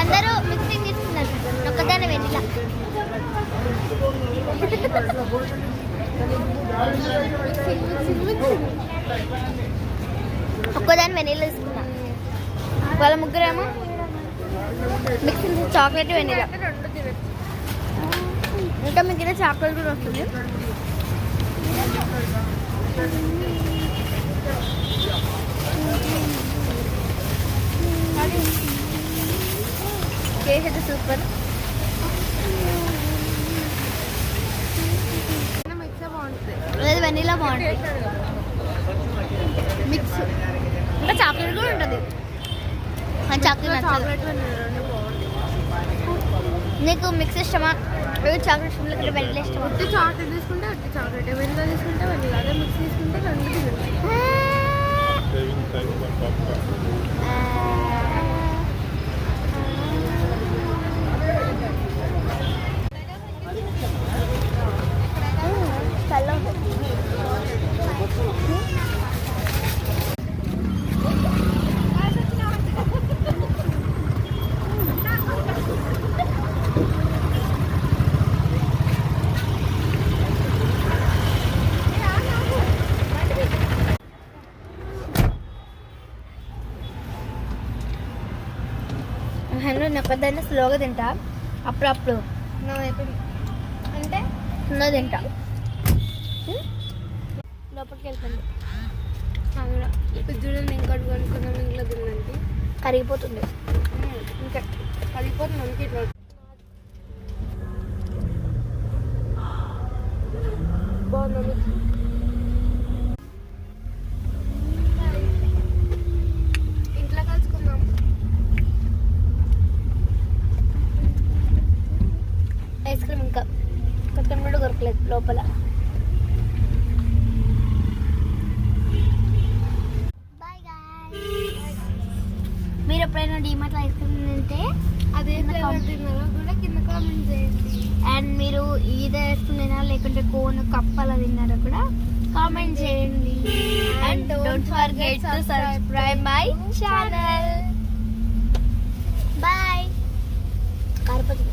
అందరూ మిక్సింగ్ తీసుకున్నారు. ఒక్కదాన్ని వెనిలా ఒక్కదాన్ని వెనిలా తీసుకున్నా. వాళ్ళ ముగ్గురేమో మిక్సింగ్ చాక్లెట్ వెనిలా. ఇంకా మిగిలిన చాక్లెట్ కూడా వస్తుంది. కేక్ అయితే సూపర్. లేదు వెనీలా బాగుంటుంది. మిక్స్ ఇంకా చాక్లెట్ కూడా ఉంటుంది. చాక్లెట్ నీకు మిక్స్ ఇష్టమా? చాక్లెట్ ఇష్టమా? వెనీలా ఇష్టమా? ఒట్టి చాక్లెట్ తీసుకుంటే ఒట్టి చాక్లెట్, వెనీలా తీసుకుంటే వెనీలా, అదే మిక్స్ తీసుకుంటే రెండు తినచ్చు. నేను ఒకదాన్ని స్లోగా తింటా, అప్పుడప్పుడు అంటే స్లో తింటా. లోపలికి వెళ్తుంది. చూడండి ఇంకోటి కొనుక్కున్నాం, ఇంట్లో తినండి కరిగిపోతుంది. ఇంకా కరిగిపోతుంది. ఇంట్లో బాగుంది. ఇంట్లో కలుసుకుందాం. ఐస్ క్రీమ్ ఇంకా కొంచెం కూడా దొరకలేదు లోపల. మీరు ఎప్పుడైనా డీమార్ట్లో ఐస్ క్రీమ్ తింటే అదే ఫ్లేవర్ తిన్నారో కూడా కింద కామెంట్ చేయండి. అండ్ మీరు ఈదే ఐస్ క్రీమ్ తినారా లేకుంటే కోన్ కప్పలా తిన్నారా కూడా కామెంట్ చేయండి. And don't forget to subscribe my channel. Bye. Corporate